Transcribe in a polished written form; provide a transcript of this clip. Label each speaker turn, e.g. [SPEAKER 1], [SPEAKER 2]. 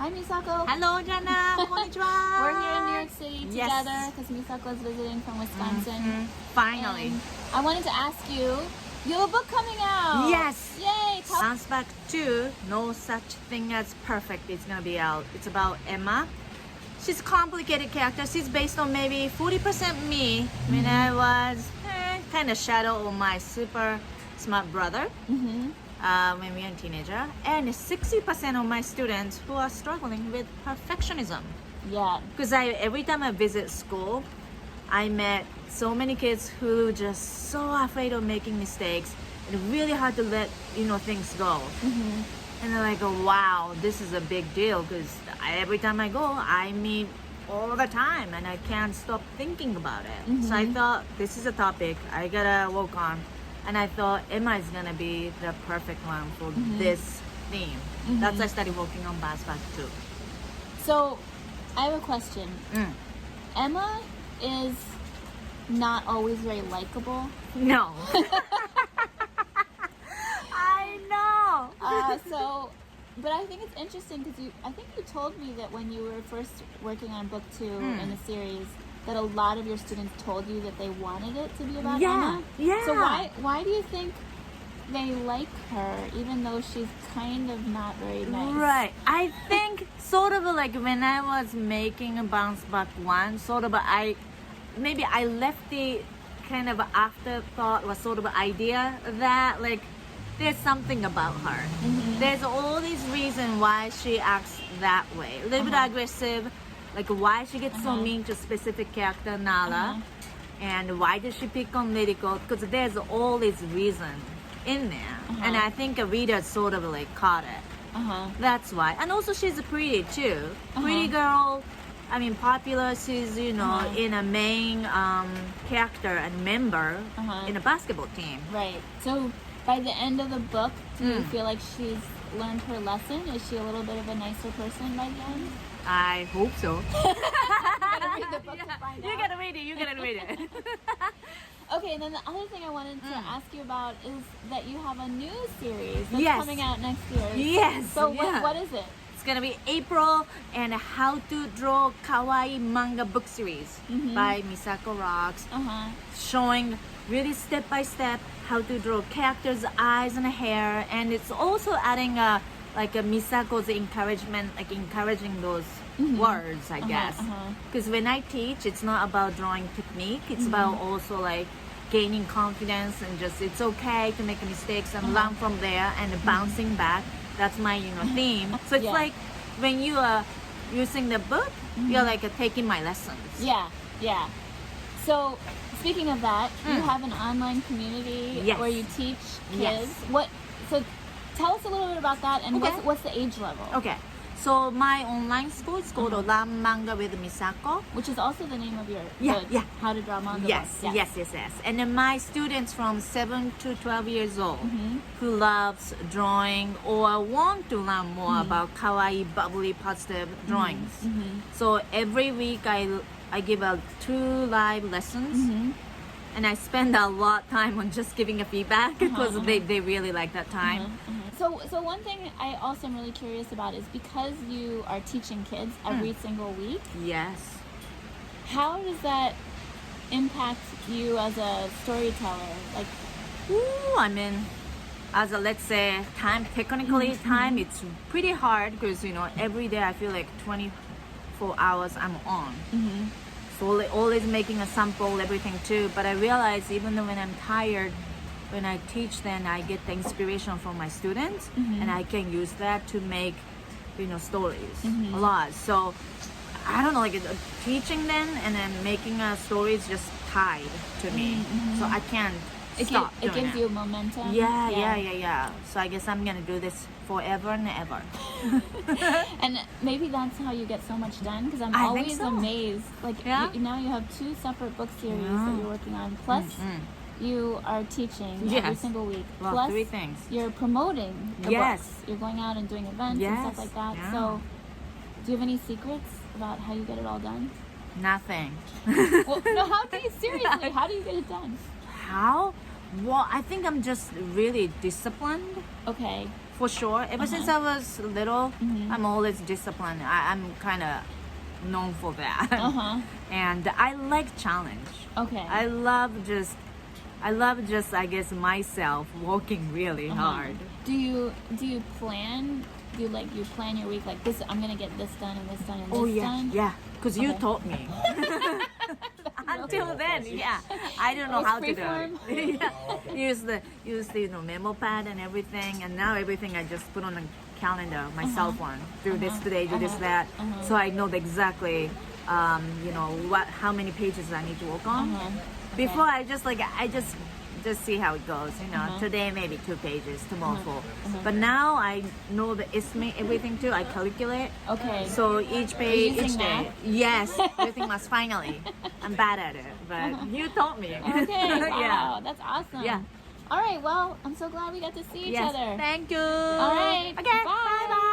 [SPEAKER 1] Hi, Misako.
[SPEAKER 2] Hello, Janna. Konnichiwa.
[SPEAKER 1] We're here in New York City together because Misako is visiting from Wisconsin.
[SPEAKER 2] Finally.
[SPEAKER 1] And I wanted to ask you, you have a book coming out.
[SPEAKER 2] Yes.
[SPEAKER 1] Yay.
[SPEAKER 2] Bounce Back 2, No Such Thing as Perfect. It's gonna be out. It's about Emma. She's a complicated character. She's based on maybe 40% me when I was kind of shadow of my super smart brother when we were a teenager, and 60% of my students who are struggling with perfectionism.
[SPEAKER 1] Yeah.
[SPEAKER 2] Because every time I visit school, I met so many kids who just so afraid of making mistakes and really hard to let things go. And they're like, oh, wow, this is a big deal because every time I go, I meet all the time and I can't stop thinking about it. So I thought this is a topic I gotta work on, and I thought Emma is gonna be the perfect one for this theme. That's why I started working on Bounce Back 2.
[SPEAKER 1] So, I have a question. Emma is not always very likable.
[SPEAKER 2] No. I know.
[SPEAKER 1] But I think it's interesting because I think you told me that when you were first working on book 2 in the series, that a lot of your students told you that they wanted it to be about Emma.
[SPEAKER 2] Yeah.
[SPEAKER 1] So why do you think they like her, even though she's kind of not very nice?
[SPEAKER 2] Right. I think sort of like when I was making a Bounce Back 1, sort of I left the kind of afterthought or sort of idea that like there's something about her. There's all these reasons why she acts that way. A little bit aggressive, like why she gets so mean to specific character Nala, and why does she pick on Lyrical? Because there's all these reasons in there, and I think a reader sort of like caught it. That's why. And also she's pretty too. Pretty girl. I mean, popular. She's in a main character and member in a basketball team.
[SPEAKER 1] Right. So by the end of the book, do you feel like she's learned her lesson? Is she a little bit of a nicer person by the end?
[SPEAKER 2] I hope so.
[SPEAKER 1] You gotta read the book to find
[SPEAKER 2] You
[SPEAKER 1] out.
[SPEAKER 2] gotta read it. You gotta read it.
[SPEAKER 1] Okay, and then the other thing I wanted to ask you about is that you have a new series that's coming out next year.
[SPEAKER 2] Yes.
[SPEAKER 1] So what is it?
[SPEAKER 2] It's gonna be April and How to Draw Kawaii Manga book series by Misako Rocks, showing really step by step how to draw characters' eyes and hair, and it's also adding a Misako's encouragement, like encouraging those words, I guess. Because when I teach, it's not about drawing technique; it's about also like gaining confidence and just it's okay to make mistakes and learn from there and bouncing back. That's my theme. So it's like when you are using the book, you're like taking my lessons.
[SPEAKER 1] Yeah. So speaking of that, you have an online community where you teach kids. So tell us a little bit about that and what's the age level?
[SPEAKER 2] Okay. So my online school is called Learn Manga with Misako,
[SPEAKER 1] which is also the name of your How to Draw Manga book.
[SPEAKER 2] Yes. And then my students from 7 to 12 years old who loves drawing or want to learn more about kawaii, bubbly, positive drawings. So every week I give out 2 live lessons. And I spend a lot of time on just giving a feedback because they really like that time.
[SPEAKER 1] So one thing I also am really curious about is because you are teaching kids every single week.
[SPEAKER 2] Yes.
[SPEAKER 1] How does that impact you as a storyteller? Like,
[SPEAKER 2] I mean, as a let's say technically time, it's pretty hard because every day I feel like 24 hours I'm on. So always making a sample, everything too. But I realize even though when I'm tired, when I teach, then I get the inspiration from my students, and I can use that to make, stories a lot. So I don't know, like teaching them and then making a story is just tied to me. So I can't stop.
[SPEAKER 1] It gives you momentum.
[SPEAKER 2] Yeah. So I guess I'm gonna do this forever and ever.
[SPEAKER 1] And maybe that's how you get so much done, because I'm
[SPEAKER 2] I
[SPEAKER 1] always
[SPEAKER 2] think so.
[SPEAKER 1] amazed. Like now you have 2 separate book series that you're working on, plus you are teaching every single week.
[SPEAKER 2] Well,
[SPEAKER 1] plus
[SPEAKER 2] 3 things.
[SPEAKER 1] You're promoting the books. You're going out and doing events and stuff like that. So do you have any secrets about how you get it all done?
[SPEAKER 2] Nothing.
[SPEAKER 1] Well, no, how do you get it done?
[SPEAKER 2] How? Well, I think I'm just really disciplined.
[SPEAKER 1] Okay.
[SPEAKER 2] for sure. Ever since I was little, I'm always disciplined. I'm kind of known for that. And I like challenge.
[SPEAKER 1] Okay.
[SPEAKER 2] I love just I guess myself working really hard.
[SPEAKER 1] Do you plan? Do you plan your week like this? I'm gonna get this done and this done and this done.
[SPEAKER 2] Yeah, because you
[SPEAKER 1] Okay.
[SPEAKER 2] taught me. Until then, yeah, I don't know
[SPEAKER 1] It was
[SPEAKER 2] how to do
[SPEAKER 1] freeform?
[SPEAKER 2] it. Yeah. Use the memo pad and everything, and now everything I just put on a calendar, my cell phone. Do this today, do this that, so I know exactly, how many pages I need to work on. Before I just see how it goes. Today maybe 2 pages, tomorrow 4. But now I know the estimate everything too. I calculate.
[SPEAKER 1] Okay.
[SPEAKER 2] So each page,
[SPEAKER 1] using
[SPEAKER 2] each day.
[SPEAKER 1] math?
[SPEAKER 2] Yes, everything must finally. I'm bad at it, but you taught me.
[SPEAKER 1] Okay. Wow.
[SPEAKER 2] Yeah.
[SPEAKER 1] That's awesome.
[SPEAKER 2] Yeah.
[SPEAKER 1] All right. Well, I'm so glad we got to see each
[SPEAKER 2] Yes.
[SPEAKER 1] other.
[SPEAKER 2] Thank you.
[SPEAKER 1] All right.
[SPEAKER 2] Okay.
[SPEAKER 1] Bye.
[SPEAKER 2] Bye.